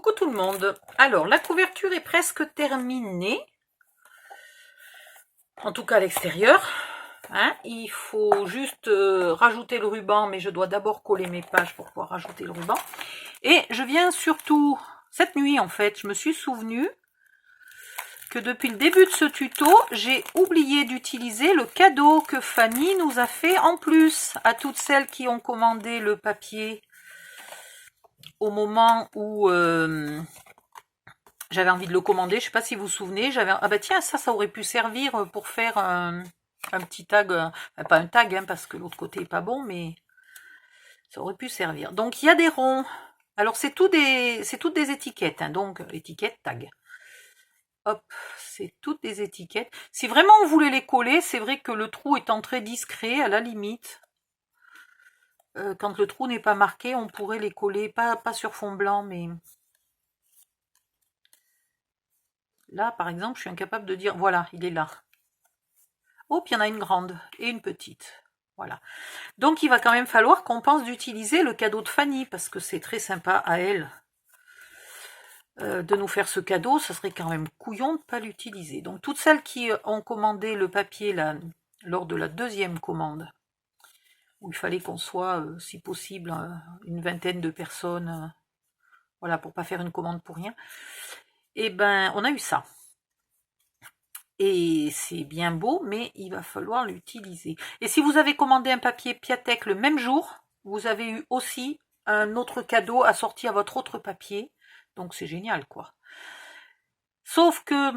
Coucou tout le monde. Alors, la couverture est presque terminée. En tout cas à l'extérieur. Hein, il faut juste rajouter le ruban, mais je dois d'abord coller mes pages pour pouvoir rajouter le ruban. Et je viens surtout, cette nuit en fait, je me suis souvenu que depuis le début de ce tuto, j'ai oublié d'utiliser le cadeau que Fanny nous a fait en plus à toutes celles qui ont commandé le papier au moment où j'avais envie de le commander. Je ne sais pas si vous vous souvenez, ah bah tiens, ça aurait pu servir pour faire un petit tag, pas un tag hein, parce que l'autre côté est pas bon, mais ça aurait pu servir. Donc il y a des ronds. Alors c'est toutes des étiquettes, hein, donc étiquette, tag. Hop, c'est toutes des étiquettes. Si vraiment on voulait les coller, c'est vrai que le trou étant très discret, à la limite, quand le trou n'est pas marqué, on pourrait les coller, pas sur fond blanc, mais là, par exemple, je suis incapable de dire, voilà, il est là. Oh, puis il y en a une grande et une petite. Voilà. Donc, il va quand même falloir qu'on pense d'utiliser le cadeau de Fanny, parce que c'est très sympa à elle de nous faire ce cadeau. Ça serait quand même couillon de ne pas l'utiliser. Donc, toutes celles qui ont commandé le papier là, lors de la deuxième commande, où il fallait qu'on soit, si possible, une vingtaine de personnes, voilà, pour pas faire une commande pour rien, et ben, on a eu ça. Et c'est bien beau, mais il va falloir l'utiliser. Et si vous avez commandé un papier Piatek le même jour, vous avez eu aussi un autre cadeau assorti à votre autre papier. Donc c'est génial, quoi. Sauf que,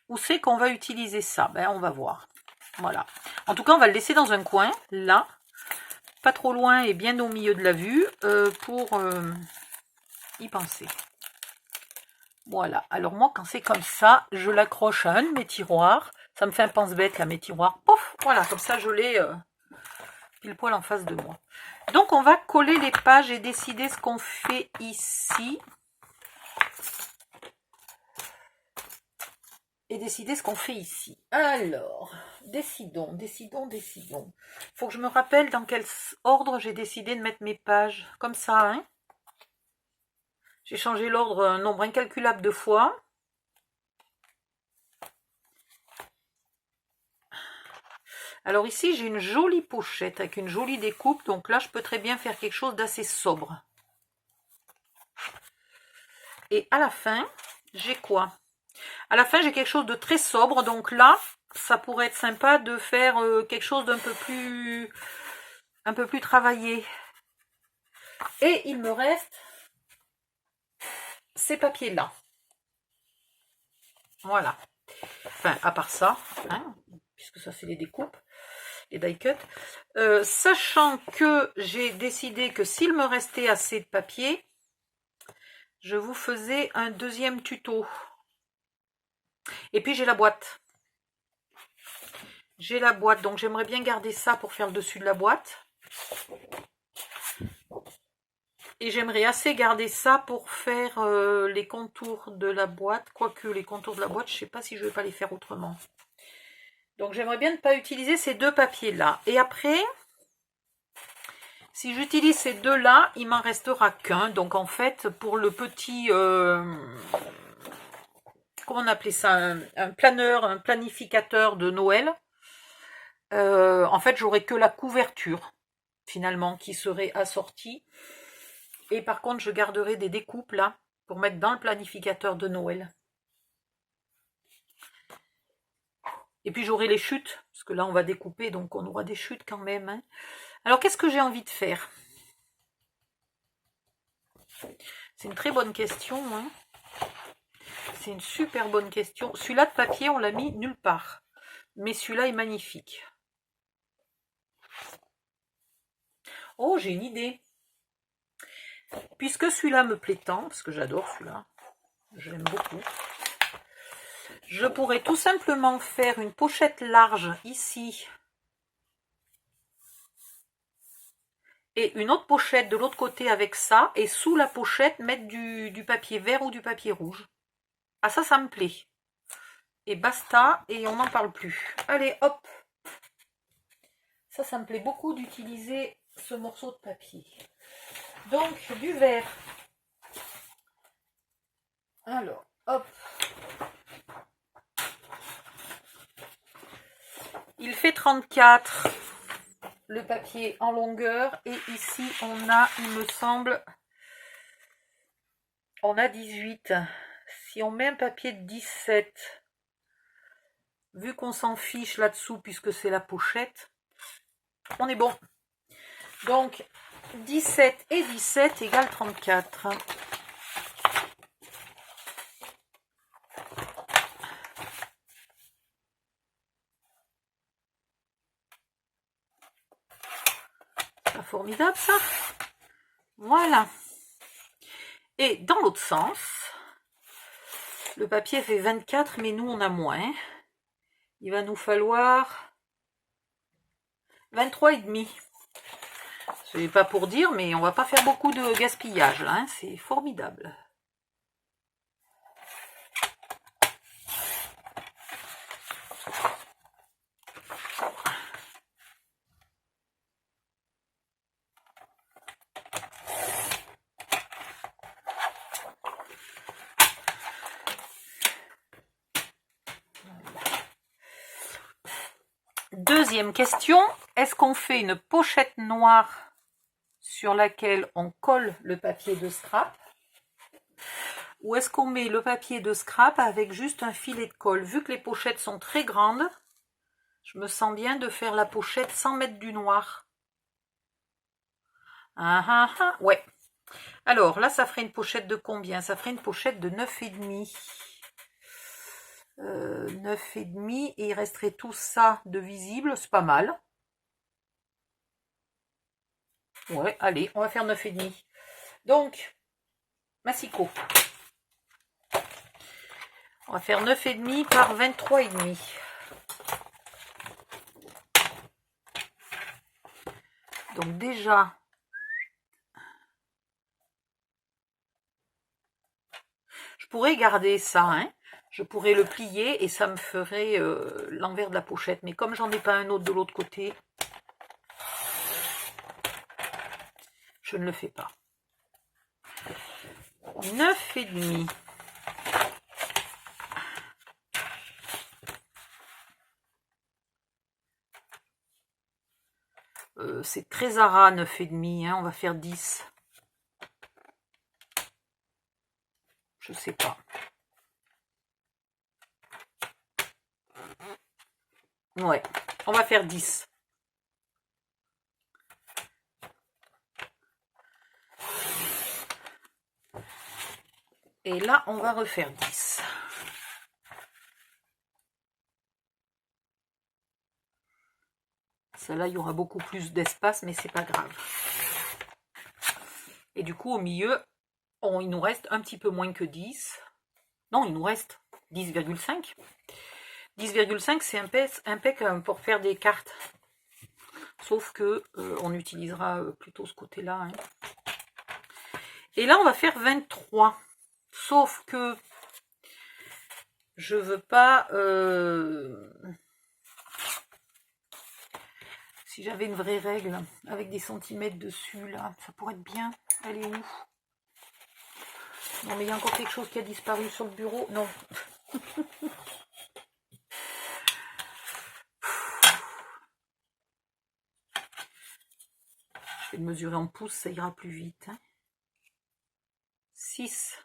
où c'est qu'on va utiliser ça? Ben, on va voir. Voilà. En tout cas, on va le laisser dans un coin, là. Pas trop loin et bien au milieu de la vue, pour y penser. Voilà, alors moi quand c'est comme ça, je l'accroche à un de mes tiroirs. Ça me fait un pense-bête là, mes tiroirs. Pouf, voilà, comme ça je l'ai pile poil en face de moi. Donc on va coller les pages et décider ce qu'on fait ici. Alors, décidons. Faut que je me rappelle dans quel ordre j'ai décidé de mettre mes pages. Comme ça, hein. J'ai changé l'ordre un nombre incalculable de fois. Alors ici, j'ai une jolie pochette avec une jolie découpe. Donc là, je peux très bien faire quelque chose d'assez sobre. Et à la fin, j'ai quoi? À la fin, j'ai quelque chose de très sobre. Donc là, ça pourrait être sympa de faire quelque chose d'un peu plus travaillé. Et il me reste ces papiers-là. Voilà. Enfin, à part ça, hein, puisque ça, c'est les découpes, les die cut. Sachant que j'ai décidé que s'il me restait assez de papier, je vous faisais un deuxième tuto. Et puis, j'ai la boîte. Donc j'aimerais bien garder ça pour faire le dessus de la boîte. Et j'aimerais assez garder ça pour faire les contours de la boîte. Quoique les contours de la boîte, je ne sais pas si je ne vais pas les faire autrement. Donc j'aimerais bien ne pas utiliser ces deux papiers-là. Et après, si j'utilise ces deux-là, il m'en restera qu'un. Donc en fait, pour le petit... comment on appelait ça, un planeur, un planificateur de Noël. En fait, j'aurai que la couverture, finalement, qui serait assortie. Et par contre, je garderai des découpes, là, pour mettre dans le planificateur de Noël. Et puis, j'aurai les chutes, parce que là, on va découper, donc on aura des chutes quand même. Hein. Alors, qu'est-ce que j'ai envie de faire? C'est une très bonne question, hein. C'est une super bonne question. Celui-là de papier, on l'a mis nulle part. Mais celui-là est magnifique. Oh, j'ai une idée. Puisque celui-là me plaît tant, parce que j'adore celui-là, je l'aime beaucoup, je pourrais tout simplement faire une pochette large ici. Et une autre pochette de l'autre côté avec ça. Et sous la pochette, mettre du papier vert ou du papier rouge. Ah ça me plaît. Et basta, et on n'en parle plus. Allez, hop. Ça me plaît beaucoup d'utiliser ce morceau de papier. Donc, du vert. Hop. Il fait 34 le papier en longueur et ici on a, il me semble, on a 18. Si on met un papier de 17, vu qu'on s'en fiche là-dessous puisque c'est la pochette, on est bon. Donc 17 et 17 égale 34. C'est formidable ça. Voilà. Et dans l'autre sens, le papier fait 24, mais nous on a moins. Il va nous falloir 23,5. Ce n'est pas pour dire, mais on va pas faire beaucoup de gaspillage là, hein. C'est formidable. Deuxième question, est-ce qu'on fait une pochette noire sur laquelle on colle le papier de scrap, ou est-ce qu'on met le papier de scrap avec juste un filet de colle? Vu que les pochettes sont très grandes, je me sens bien de faire la pochette sans mettre du noir. Ouais. Alors là, ça ferait une pochette de combien? Ça ferait une pochette de 9,5. 9,5 et il resterait tout ça de visible, c'est pas mal. Ouais, allez, on va faire 9,5. Donc, massicot. On va faire 9,5 par 23,5. Donc déjà, je pourrais garder ça, hein. Je pourrais le plier et ça me ferait l'envers de la pochette. Mais comme j'en ai pas un autre de l'autre côté, je ne le fais pas. 9,5. C'est très ara 9,5, hein. On va faire 10. Je sais pas. Ouais, on va faire 10. Et là, on va refaire 10. Celle-là, il y aura beaucoup plus d'espace, mais c'est pas grave. Et du coup, au milieu, il nous reste un petit peu moins que 10. Non, il nous reste 10,5. 10,5, c'est impeccable pour faire des cartes. Sauf que on utilisera plutôt ce côté-là. Hein. Et là, on va faire 23. Sauf que je veux pas... si j'avais une vraie règle avec des centimètres dessus, là, ça pourrait être bien. Elle est où? Non, mais il y a encore quelque chose qui a disparu sur le bureau. Non. Je vais le mesurer en pouces, ça ira plus vite. Hein. 6.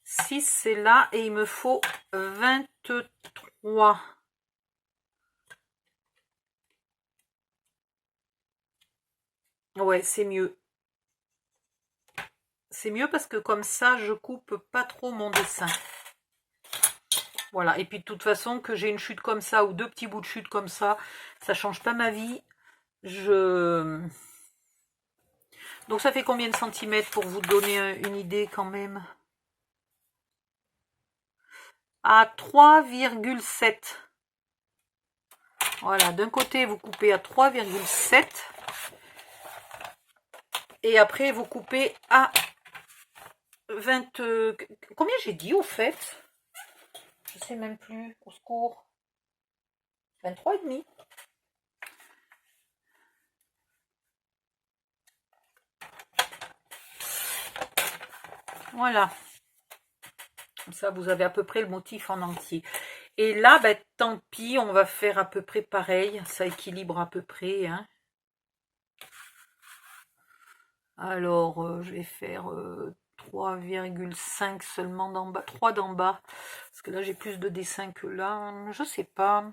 6, c'est là. Et il me faut 23. Ouais, c'est mieux. C'est mieux parce que comme ça, je coupe pas trop mon dessin. Voilà. Et puis de toute façon, que j'ai une chute comme ça ou deux petits bouts de chute comme ça change pas ma vie. Donc ça fait combien de centimètres pour vous donner une idée quand même? À 3,7. Voilà, d'un côté vous coupez à 3,7 et après vous coupez à 20... Combien j'ai dit au fait? Je sais même plus, au secours. 23,5. Voilà. Comme ça, vous avez à peu près le motif en entier. Et là, ben, tant pis, on va faire à peu près pareil. Ça équilibre à peu près. Hein. Alors, je vais faire 3,5 seulement d'en bas, 3 d'en bas. Parce que là, j'ai plus de dessins que là. Je sais pas.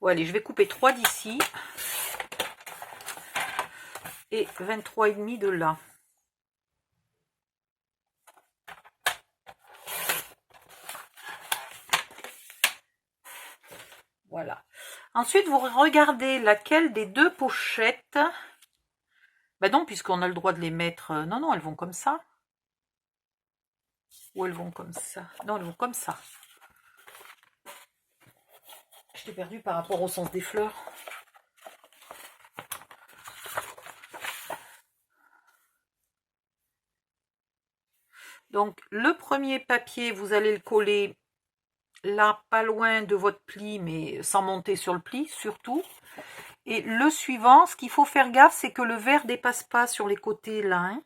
Bon, allez, je vais couper 3 d'ici. Et 23,5 de là. Voilà. Ensuite, vous regardez laquelle des deux pochettes. Ben non, puisqu'on a le droit de les mettre. Non, non, elles vont comme ça. Ou elles vont comme ça. Non, elles vont comme ça. Je t'ai perdu par rapport au sens des fleurs. Donc, le premier papier, vous allez le coller là, pas loin de votre pli, mais sans monter sur le pli, surtout. Et le suivant, ce qu'il faut faire gaffe, c'est que le verre ne dépasse pas sur les côtés, là. Hein.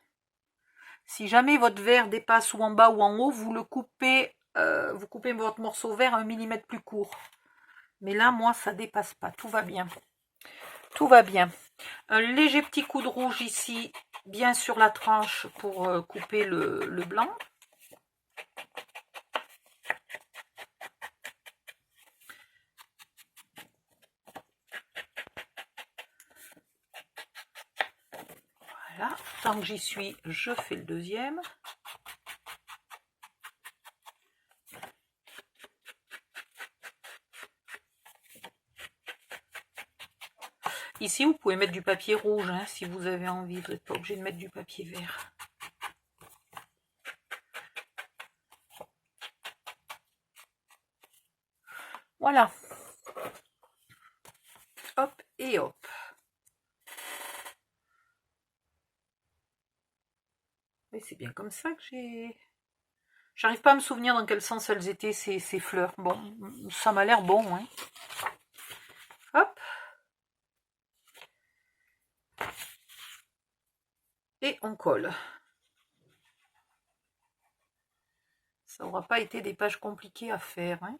Si jamais votre verre dépasse ou en bas ou en haut, vous le coupez, vous coupez votre morceau vert 1 mm plus court. Mais là, moi, ça dépasse pas. Tout va bien. Tout va bien. Un léger petit coup de rouge ici, bien sur la tranche pour couper le blanc. Voilà. Tant que j'y suis, je fais le deuxième. Ici, vous pouvez mettre du papier rouge hein, si vous avez envie. Vous n'êtes pas obligé de mettre du papier vert. Voilà. Hop et hop. Mais c'est bien comme ça que j'ai... J'arrive pas à me souvenir dans quel sens elles étaient, ces fleurs. Bon, ça m'a l'air bon. Hein. Hop. Et on colle. Ça n'aura pas été des pages compliquées à faire. Hein.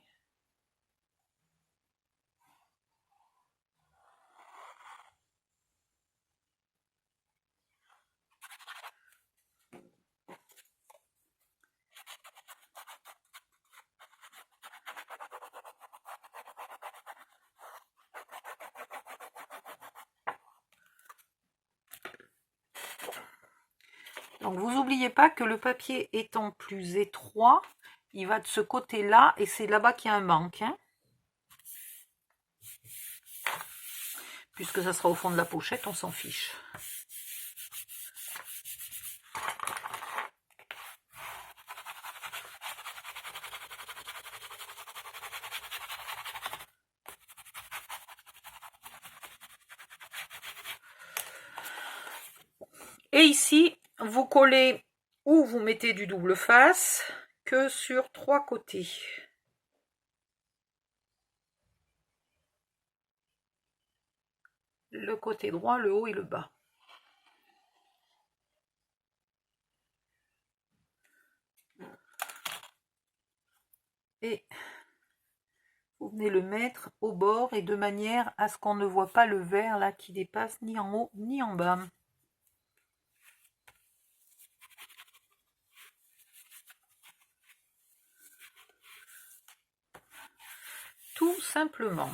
Donc vous n'oubliez pas que le papier étant plus étroit, il va de ce côté-là et c'est là-bas qu'il y a un manque. Hein. Puisque ça sera au fond de la pochette, on s'en fiche. Et ici, vous collez ou vous mettez du double face que sur 3 côtés. Le côté droit, le haut et le bas. Et vous venez le mettre au bord et de manière à ce qu'on ne voit pas le vert là qui dépasse ni en haut ni en bas. Tout simplement.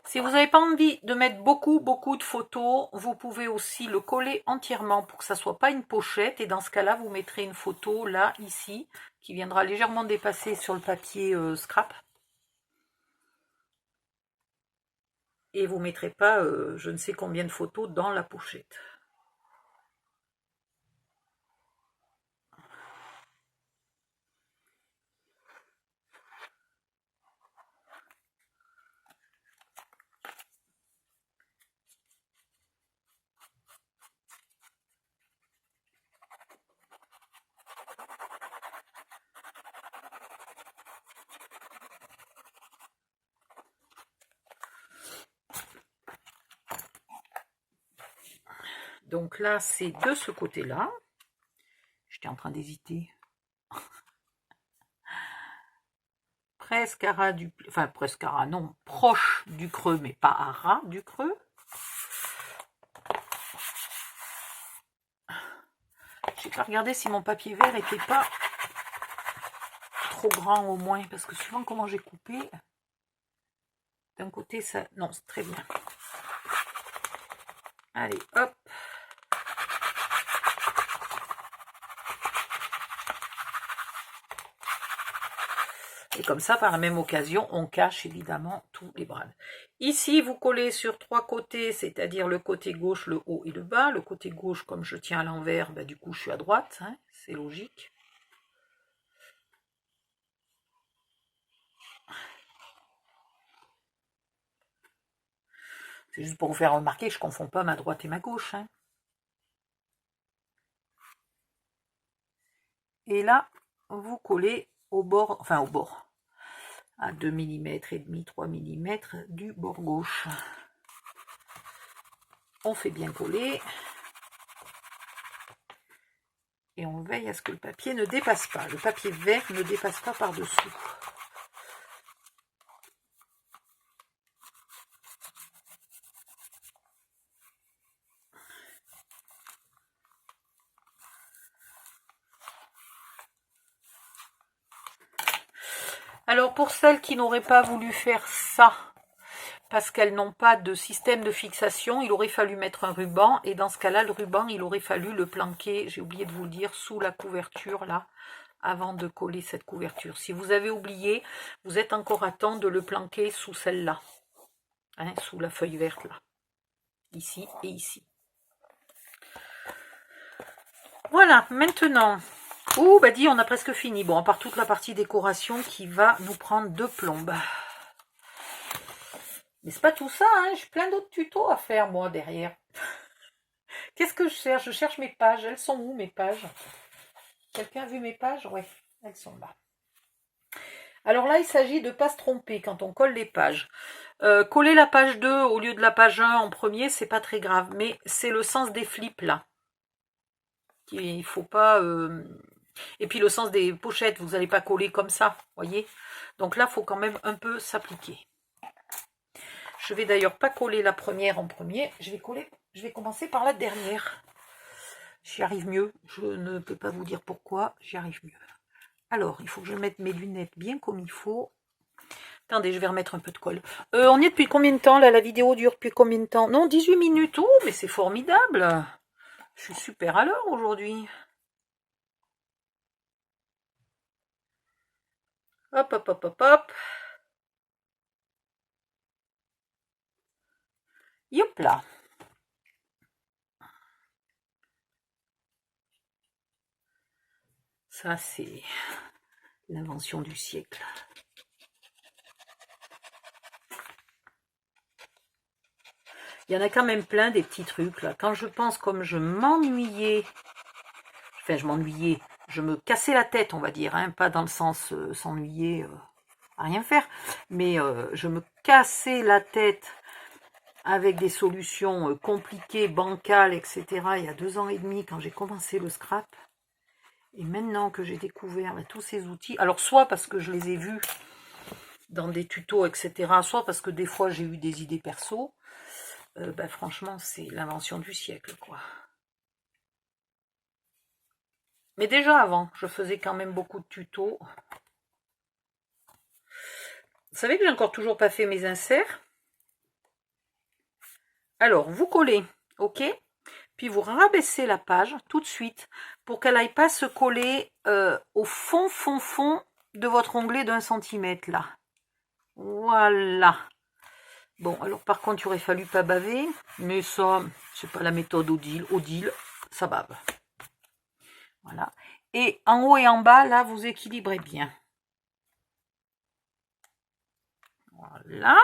Si vous n'avez pas envie de mettre beaucoup de photos, vous pouvez aussi le coller entièrement pour que ça ne soit pas une pochette. Et dans ce cas-là, vous mettrez une photo là, ici, qui viendra légèrement dépasser sur le papier scrap. Et vous ne mettrez pas je ne sais combien de photos dans la pochette. Donc là, c'est de ce côté-là. J'étais en train d'hésiter. Presque à ras du... Enfin, presque à ras, non. Proche du creux, mais pas à ras du creux. J'ai pas regardé si mon papier vert était pas trop grand au moins. Parce que suivant comment j'ai coupé... D'un côté, ça... Non, c'est très bien. Allez, hop. Et comme ça, par la même occasion, on cache évidemment tous les brades. Ici, vous collez sur 3 côtés, c'est-à-dire le côté gauche, le haut et le bas. Le côté gauche, comme je tiens à l'envers, bah, du coup, je suis à droite. Hein, c'est logique. C'est juste pour vous faire remarquer que je ne confonds pas ma droite et ma gauche. Hein. Et là, vous collez au bord, enfin au bord, à 2 mm et demi, 3 mm du bord gauche. On fait bien coller. Et on veille à ce que le papier ne dépasse pas. Le papier vert ne dépasse pas par-dessous. Alors pour celles qui n'auraient pas voulu faire ça, parce qu'elles n'ont pas de système de fixation, il aurait fallu mettre un ruban, et dans ce cas-là, le ruban, il aurait fallu le planquer, j'ai oublié de vous le dire, sous la couverture, là, avant de coller cette couverture. Si vous avez oublié, vous êtes encore à temps de le planquer sous celle-là, hein, sous la feuille verte, là, ici et ici. Voilà, maintenant... Oh, bah dis, on a presque fini. Bon, à part toute la partie décoration qui va nous prendre 2 plombes. Mais c'est pas tout ça, hein. J'ai plein d'autres tutos à faire, moi, derrière. Qu'est-ce que je cherche? Je cherche mes pages. Elles sont où, mes pages? Quelqu'un a vu mes pages? Ouais, elles sont là. Alors là, il s'agit de ne pas se tromper quand on colle les pages. Coller la page 2 au lieu de la page 1 en premier, c'est pas très grave. Mais c'est le sens des flips, là. Il faut pas... Et puis le sens des pochettes, vous n'allez pas coller comme ça, voyez. Donc là, il faut quand même un peu s'appliquer. Je vais d'ailleurs pas coller la première en premier, je vais commencer par la dernière. J'y arrive mieux, je ne peux pas vous dire pourquoi, j'y arrive mieux. Alors, il faut que je mette mes lunettes bien comme il faut. Attendez, je vais remettre un peu de colle. On y est depuis combien de temps là? La vidéo dure depuis combien de temps? Non, 18 minutes. Oh, mais c'est formidable. Je suis super à l'heure aujourd'hui. Hop, hop, hop, hop, hop. Yop là. Ça, c'est l'invention du siècle. Il y en a quand même plein des petits trucs là. Quand je pense comme je m'ennuyais, enfin je m'ennuyais, je me cassais la tête on va dire, hein, pas dans le sens s'ennuyer à rien faire, mais je me cassais la tête avec des solutions compliquées, bancales, etc. il y a 2 ans et demi quand j'ai commencé le scrap. Et maintenant que j'ai découvert tous ces outils, alors soit parce que je les ai vus dans des tutos, etc., soit parce que des fois j'ai eu des idées perso, bah, franchement, c'est l'invention du siècle, quoi. Mais déjà avant, je faisais quand même beaucoup de tutos. Vous savez que j'ai encore toujours pas fait mes inserts. Alors, vous collez, ok? Puis vous rabaissez la page tout de suite pour qu'elle n'aille pas se coller au fond de votre onglet d'1 centimètre, là. Voilà. Bon, alors par contre, il aurait fallu pas baver, mais ça, c'est pas la méthode Odile, ça bave. Voilà. Et en haut et en bas, là, vous équilibrez bien. Voilà.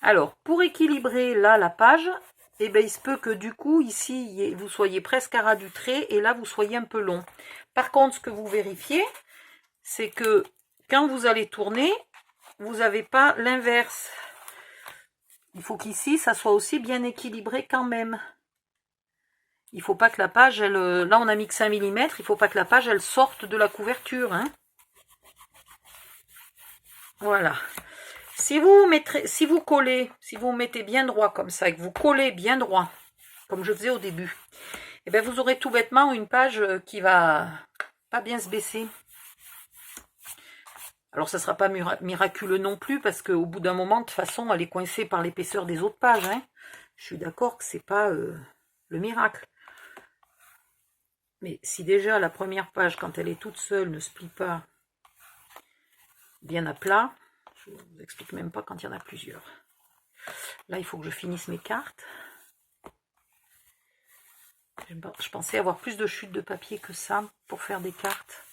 Alors, pour équilibrer là la page, eh ben, il se peut que du coup, ici, vous soyez presque à ras du trait et là, vous soyez un peu long. Par contre, ce que vous vérifiez, c'est que quand vous allez tourner, vous n'avez pas l'inverse. Il faut qu'ici, ça soit aussi bien équilibré quand même. Il ne faut pas que la page, elle, là on a mis que 5 mm, il ne faut pas que la page, elle sorte de la couverture. Hein. Voilà. Si vous collez, si vous mettez bien droit comme ça, et que vous collez bien droit, comme je faisais au début, et bien vous aurez tout bêtement une page qui va pas bien se baisser. Alors ça ne sera pas miraculeux non plus, parce qu'au bout d'un moment, de toute façon, elle est coincée par l'épaisseur des autres pages. Hein. Je suis d'accord que c'est pas le miracle. Mais si déjà la première page, quand elle est toute seule, ne se plie pas bien à plat, je ne vous explique même pas quand il y en a plusieurs. Là, il faut que je finisse mes cartes. Je pensais avoir plus de chutes de papier que ça pour faire des cartes.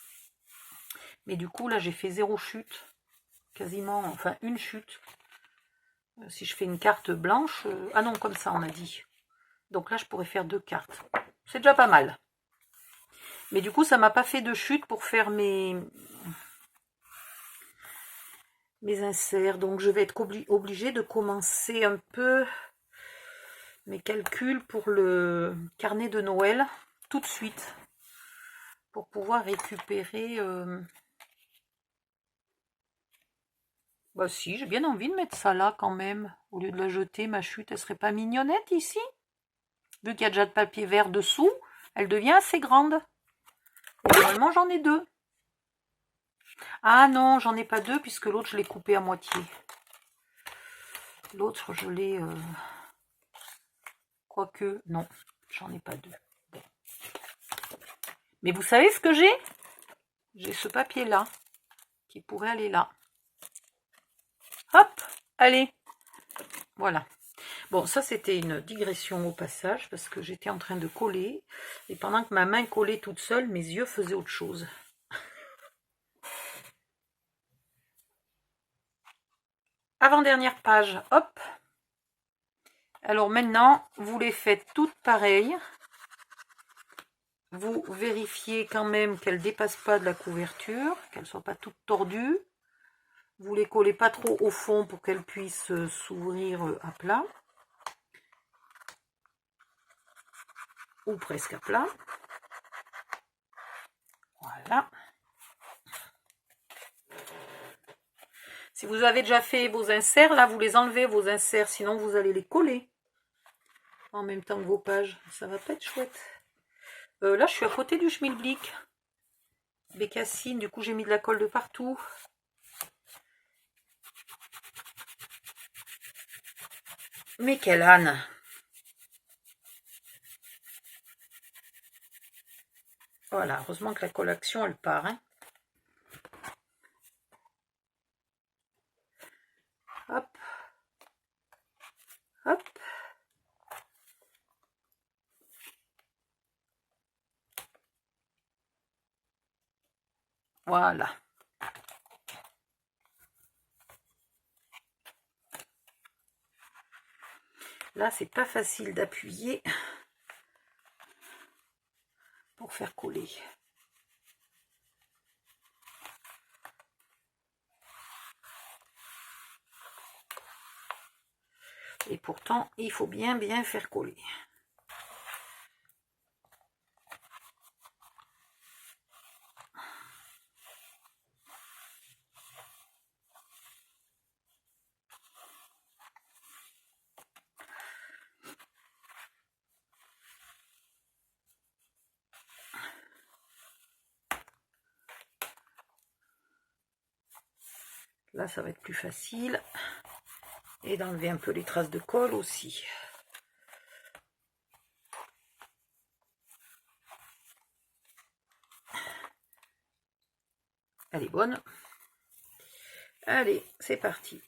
Mais du coup, là, j'ai fait 0 chute. Quasiment, enfin une chute. Si je fais une carte blanche... ah non, comme ça, on a dit. Donc là, je pourrais faire 2 cartes. C'est déjà pas mal. Mais du coup, ça m'a pas fait de chute pour faire mes inserts. Donc, je vais être obligée de commencer un peu mes calculs pour le carnet de Noël tout de suite. Pour pouvoir récupérer... Bah si, j'ai bien envie de mettre ça là quand même. Au lieu de la jeter, ma chute, elle serait pas mignonnette ici? Vu qu'il y a déjà de papier vert dessous, elle devient assez grande. Et normalement, j'en ai 2. Ah non, j'en ai pas 2 puisque l'autre, je l'ai coupé à moitié. L'autre, je l'ai... Quoique, non, j'en ai pas 2. Bon. Mais vous savez ce que j'ai? J'ai ce papier-là, qui pourrait aller là. Hop, allez. Voilà. Bon, ça c'était une digression au passage, parce que j'étais en train de coller, et pendant que ma main collait toute seule, mes yeux faisaient autre chose. Avant-dernière page, hop. Alors maintenant, vous les faites toutes pareilles. Vous vérifiez quand même qu'elles ne dépassent pas de la couverture, qu'elles ne soient pas toutes tordues. Vous les collez pas trop au fond pour qu'elles puissent s'ouvrir à plat. Ou presque à plat. Voilà. Si vous avez déjà fait vos inserts, là vous les enlevez vos inserts, sinon vous allez les coller en même temps que vos pages. Ça va pas être chouette. Là je suis à côté du schmilblick. Bécassine, du coup j'ai mis de la colle de partout. Mais quelle âne! Voilà, heureusement que la collation elle part. Hein. Hop. Hop. Voilà. Là, c'est pas facile d'appuyer pour faire coller. Et pourtant, il faut bien faire coller. Là, ça va être plus facile. Et d'enlever un peu les traces de colle aussi. Elle est bonne. Allez, c'est parti.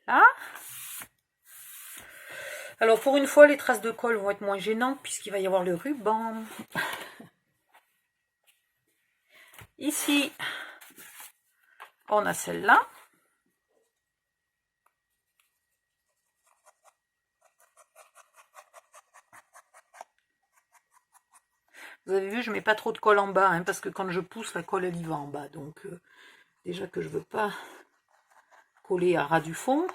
Voilà. Alors pour une fois, les traces de colle vont être moins gênantes puisqu'il va y avoir le ruban. Ici, on a celle-là. Vous avez vu, je mets pas trop de colle en bas, hein, parce que quand je pousse, la colle, elle y va en bas. Donc, Déjà que je veux pas coller à ras du fond.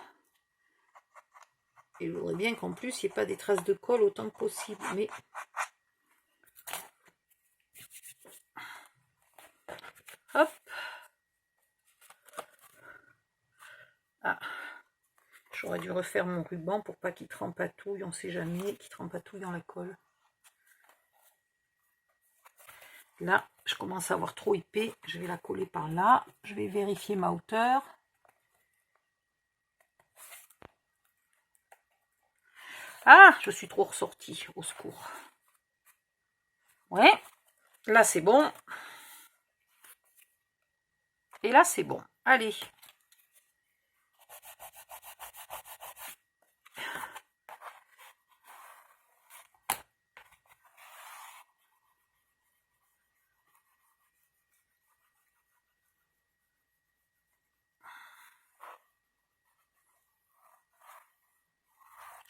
Et je voudrais bien qu'en plus, il n'y ait pas des traces de colle autant que possible. Mais hop. Ah. J'aurais dû refaire mon ruban pour pas qu'il trempatouille. On ne sait jamais qu'il trempatouille dans la colle. Là, je commence à avoir trop épais. Je vais la coller par là. Je vais vérifier ma hauteur. Ah, je suis trop ressortie. Au secours. Ouais. Là, c'est bon. Et là, c'est bon. Allez.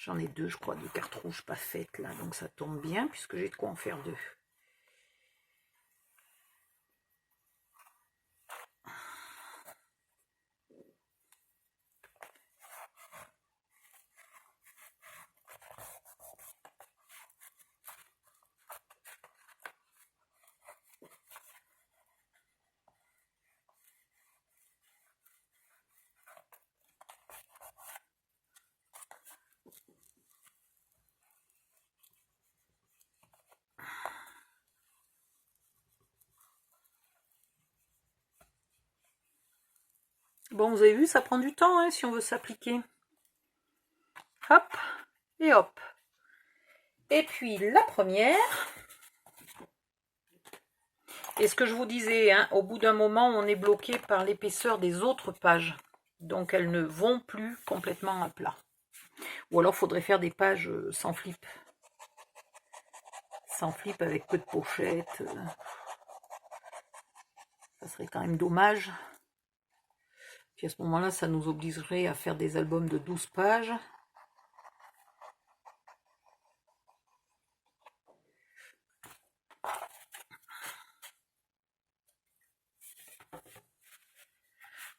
J'en ai deux, je crois, de cartes rouges pas faites là, donc ça tombe bien puisque j'ai de quoi en faire deux. Bon, vous avez vu, ça prend du temps hein, si on veut s'appliquer. Hop, et hop. Et puis la première. Et ce que je vous disais, hein, au bout d'un moment, on est bloqué par l'épaisseur des autres pages. Donc elles ne vont plus complètement à plat. Ou alors il faudrait faire des pages sans flip. Sans flip avec peu de pochettes. Ça serait quand même dommage. Puis à ce moment-là, ça nous obligerait à faire des albums de 12 pages.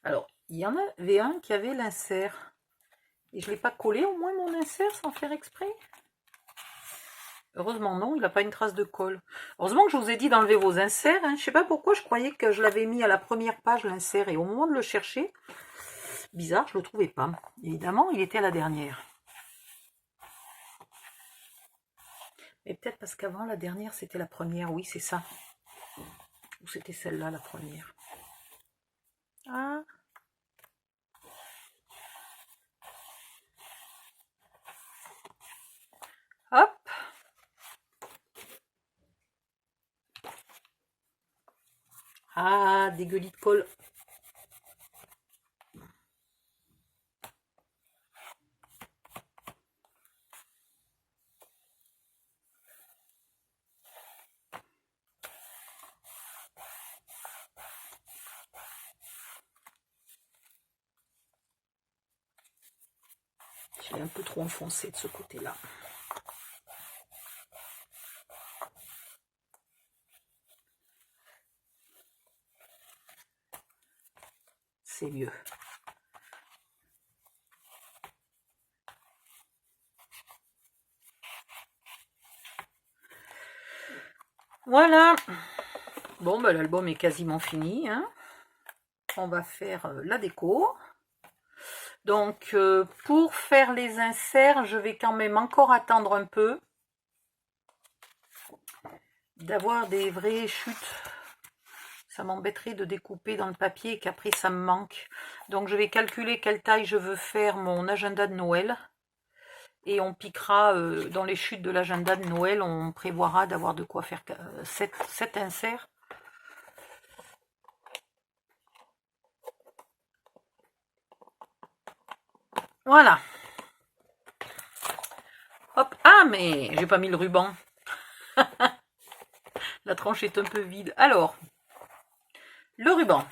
Alors, il y en avait un qui avait l'insert. Et je ne l'ai pas collé au moins mon insert sans faire exprès. Heureusement non, il n'a pas une trace de colle. Heureusement que je vous ai dit d'enlever vos inserts. Hein. Je ne sais pas pourquoi, je croyais que je l'avais mis à la première page l'insert. Et au moment de le chercher, bizarre, je ne le trouvais pas. Évidemment, il était à la dernière. Mais peut-être parce qu'avant, la dernière, c'était la première. Oui, c'est ça. Ou c'était celle-là, la première. Ah. Hop. Ah, des gueulis de colle. J'ai un peu trop enfoncé de ce côté-là. C'est mieux. Voilà. Bon, ben, l'album est quasiment fini. Hein. On va faire la déco. Donc, pour faire les inserts, je vais quand même encore attendre un peu. D'avoir des vraies chutes. Ça m'embêterait de découper dans le papier et qu'après ça me manque. Donc, je vais calculer quelle taille je veux faire mon agenda de Noël. Et on piquera dans les chutes de l'agenda de Noël, on prévoira d'avoir de quoi faire 7 inserts. Voilà. Hop. Ah, mais j'ai pas mis le ruban. La tranche est un peu vide. Alors, le ruban.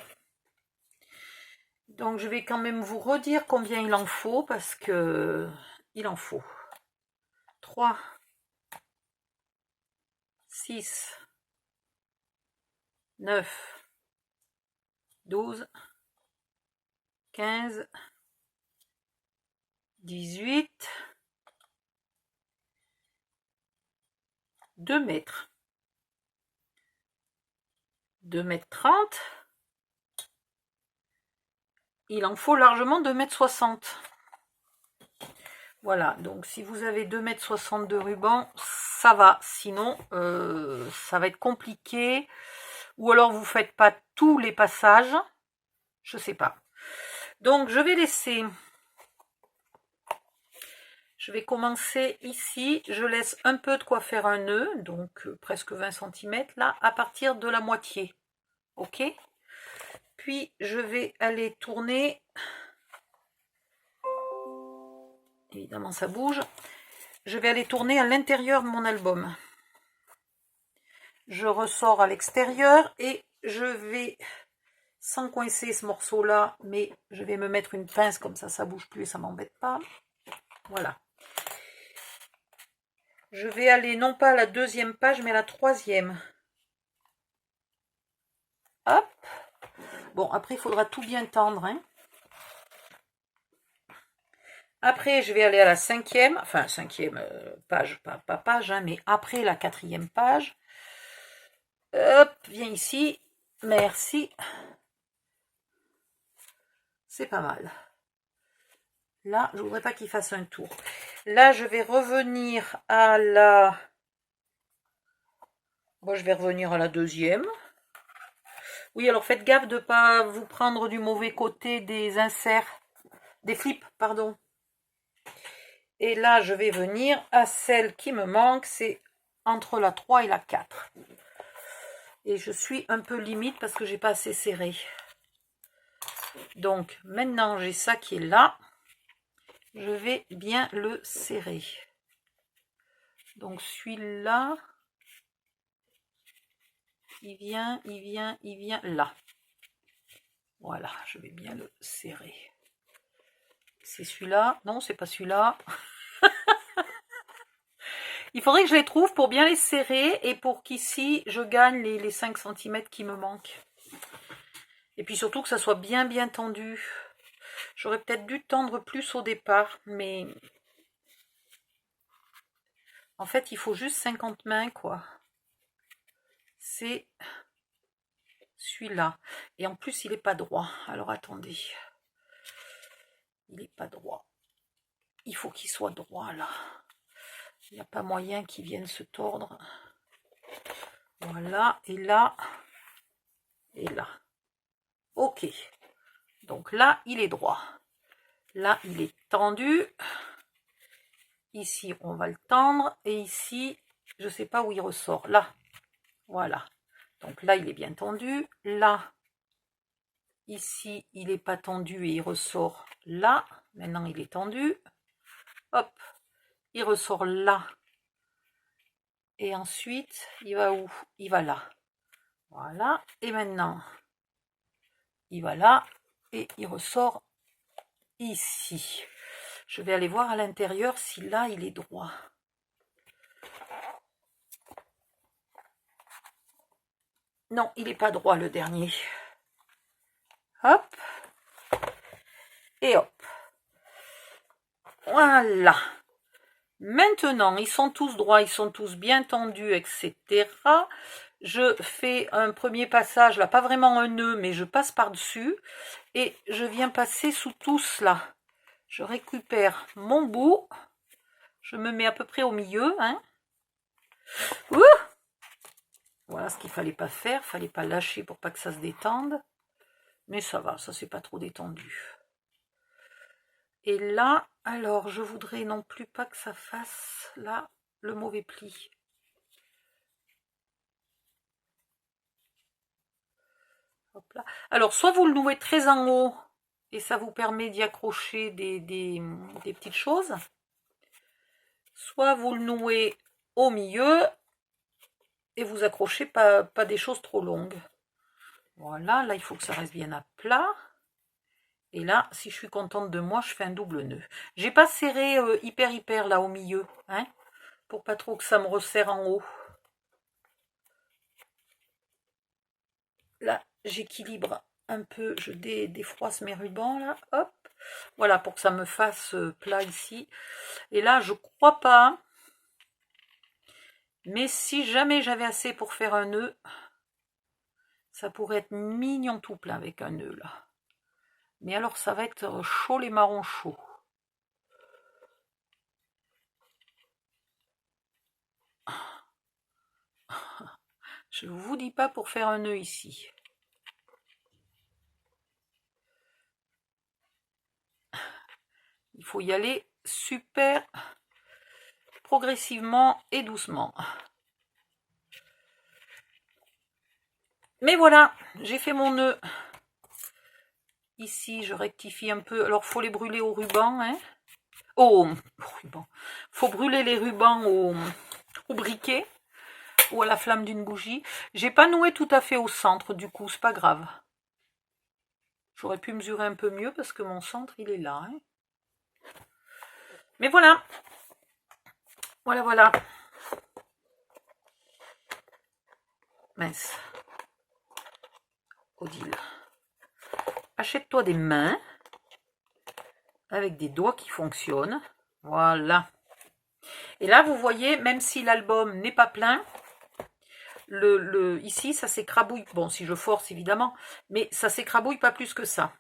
Donc, je vais quand même vous redire combien il en faut parce que il en faut 3, 6, 9, 12, 15, 18, 2 mètres, 2 mètres 30. Il en faut largement 2 mètres 60. Voilà, donc si vous avez 2 mètres 60 de ruban, ça va. Sinon, ça va être compliqué. Ou alors vous ne faites pas tous les passages. Je ne sais pas. Donc je vais laisser... Je vais commencer ici. Je laisse un peu de quoi faire un nœud. Donc presque 20 cm là, à partir de la moitié. Ok? Puis je vais aller tourner... Évidemment, ça bouge. Je vais aller tourner à l'intérieur de mon album. Je ressors à l'extérieur et je vais, sans coincer ce morceau-là, mais je vais me mettre une pince comme ça bouge plus et ça m'embête pas. Voilà. Je vais aller non pas à la deuxième page, mais à la troisième. Hop. Bon, après, il faudra tout bien tendre, hein. Après, je vais aller à la cinquième, enfin cinquième page, pas page, hein, mais après la quatrième page. Hop, viens ici. Merci. C'est pas mal. Là, je ne voudrais pas qu'il fasse un tour. Là, je vais revenir à la... Bon, je vais revenir à la deuxième. Oui, alors faites gaffe de ne pas vous prendre du mauvais côté des inserts, des flips, pardon. Et là, je vais venir à celle qui me manque, c'est entre la 3 et la 4. Et je suis un peu limite parce que j'ai pas assez serré. Donc, maintenant, j'ai ça qui est là. Je vais bien le serrer. Donc, celui-là, il vient là. Voilà, je vais bien le serrer. C'est celui-là. Non, c'est pas celui-là. Il faudrait que je les trouve pour bien les serrer et pour qu'ici, je gagne les 5 cm qui me manquent. Et puis surtout que ça soit bien tendu. J'aurais peut-être dû tendre plus au départ, mais... En fait, il faut juste 50 mains, quoi. C'est celui-là. Et en plus, il n'est pas droit. Alors, attendez. Il n'est pas droit. Il faut qu'il soit droit, là. Il n'y a pas moyen qu'il vienne se tordre. Voilà. Et là. Et là. Ok. Donc là, il est droit. Là, il est tendu. Ici, on va le tendre. Et ici, je ne sais pas où il ressort. Là. Voilà. Donc là, il est bien tendu. Là, ici, il n'est pas tendu et il ressort là. Maintenant, il est tendu. Hop. Il ressort là. Et ensuite, il va où? Il va là. Voilà. Et maintenant, il va là. Et il ressort ici. Je vais aller voir à l'intérieur si là, il est droit. Non, il n'est pas droit, le dernier. Hop. Et hop. Voilà. Maintenant, ils sont tous droits, ils sont tous bien tendus, etc. Je fais un premier passage, là, pas vraiment un nœud, mais je passe par-dessus. Et je viens passer sous tous, là. Je récupère mon bout. Je me mets à peu près au milieu, hein. Ouh, voilà ce qu'il fallait pas faire. Fallait pas lâcher pour pas que ça se détende. Mais ça va, ça c'est pas trop détendu. Et là, alors, je voudrais non plus pas que ça fasse, là, le mauvais pli. Hop là. Alors, soit vous le nouez très en haut, et ça vous permet d'y accrocher des petites choses. Soit vous le nouez au milieu, et vous accrochez pas des choses trop longues. Voilà, là, il faut que ça reste bien à plat. Et là, si je suis contente de moi, je fais un double nœud. J'ai pas serré hyper là au milieu, hein, pour pas trop que ça me resserre en haut. Là, j'équilibre un peu, je défroisse mes rubans là, hop. Voilà, pour que ça me fasse plat ici. Et là, je crois pas. Mais si jamais j'avais assez pour faire un nœud, ça pourrait être mignon tout plein avec un nœud là. Mais alors, ça va être chaud les marrons chauds. Je ne vous dis pas pour faire un nœud ici. Il faut y aller super progressivement et doucement. Mais voilà, j'ai fait mon nœud. Ici, je rectifie un peu. Alors, il faut les brûler au ruban. Hein. Au ruban. Faut brûler les rubans au briquet ou à la flamme d'une bougie. J'ai pas noué tout à fait au centre, du coup, c'est pas grave. J'aurais pu mesurer un peu mieux parce que mon centre, il est là. Hein. Mais voilà. Voilà, voilà. Mince. Odile. Achète-toi des mains avec des doigts qui fonctionnent. Voilà. Et là, vous voyez, même si l'album n'est pas plein, ici, ça s'écrabouille. Bon, si je force, évidemment, mais ça s'écrabouille pas plus que ça.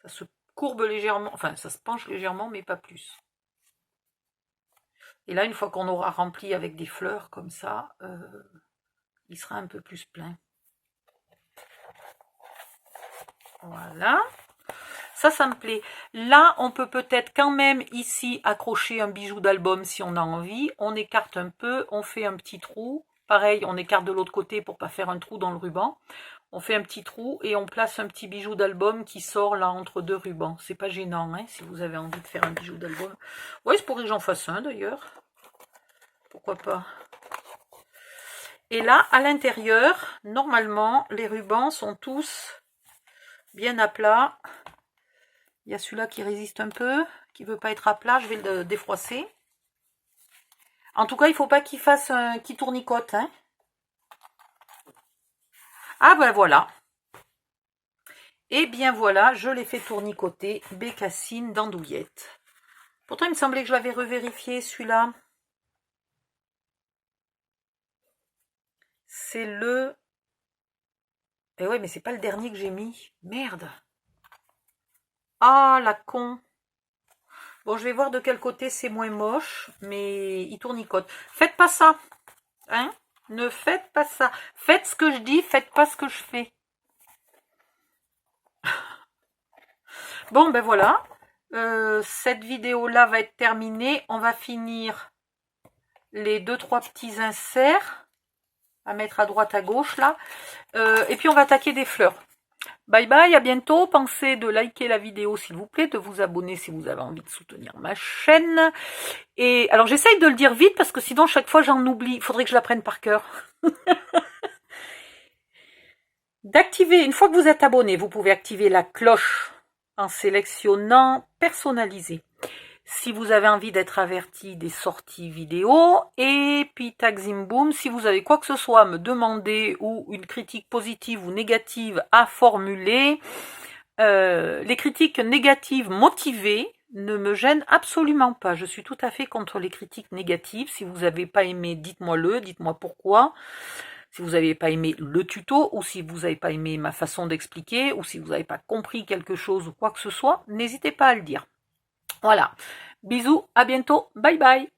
Ça se courbe légèrement, enfin, ça se penche légèrement, mais pas plus. Et là, une fois qu'on aura rempli avec des fleurs comme ça, il sera un peu plus plein. Voilà. Ça me plaît. Là, on peut peut-être quand même ici accrocher un bijou d'album si on a envie. On écarte un peu, on fait un petit trou. Pareil, on écarte de l'autre côté pour pas faire un trou dans le ruban. On fait un petit trou et on place un petit bijou d'album qui sort là entre deux rubans. C'est pas gênant, hein, si vous avez envie de faire un bijou d'album. Oui, c'est pour que j'en fasse un d'ailleurs. Pourquoi pas. Et là, à l'intérieur, normalement, les rubans sont tous bien à plat. Il y a celui-là qui résiste un peu, qui ne veut pas être à plat, je vais le défroisser. En tout cas, il ne faut pas qu'il fasse qu'il tournicote. Hein. Ah ben voilà. Et bien voilà, je l'ai fait tournicoter, bécassine d'andouillette. Pourtant, il me semblait que je l'avais revérifié, celui-là. C'est le... Eh ouais, mais c'est pas le dernier que j'ai mis. Merde. Ah, la con. Bon, je vais voir de quel côté c'est moins moche, mais il tournicote. Faites pas ça. Hein? Ne faites pas ça. Faites ce que je dis, faites pas ce que je fais. Bon, ben voilà. Cette vidéo-là va être terminée. On va finir les 2-3 petits inserts à mettre à droite, à gauche, là. Et puis, on va attaquer des fleurs. Bye bye, à bientôt. Pensez de liker la vidéo s'il vous plaît, de vous abonner si vous avez envie de soutenir ma chaîne. Et alors j'essaye de le dire vite parce que sinon chaque fois j'en oublie. Il faudrait que je l'apprenne par cœur. D'activer, une fois que vous êtes abonné, vous pouvez activer la cloche en sélectionnant personnaliser. Si vous avez envie d'être averti des sorties vidéo, et puis tag zim boom, si vous avez quoi que ce soit à me demander ou une critique positive ou négative à formuler, les critiques négatives motivées ne me gênent absolument pas. Je suis tout à fait contre les critiques négatives. Si vous n'avez pas aimé, dites-moi-le, dites-moi pourquoi. Si vous n'avez pas aimé le tuto, ou si vous n'avez pas aimé ma façon d'expliquer, ou si vous n'avez pas compris quelque chose ou quoi que ce soit, n'hésitez pas à le dire. Voilà. Bisous, à bientôt, bye bye.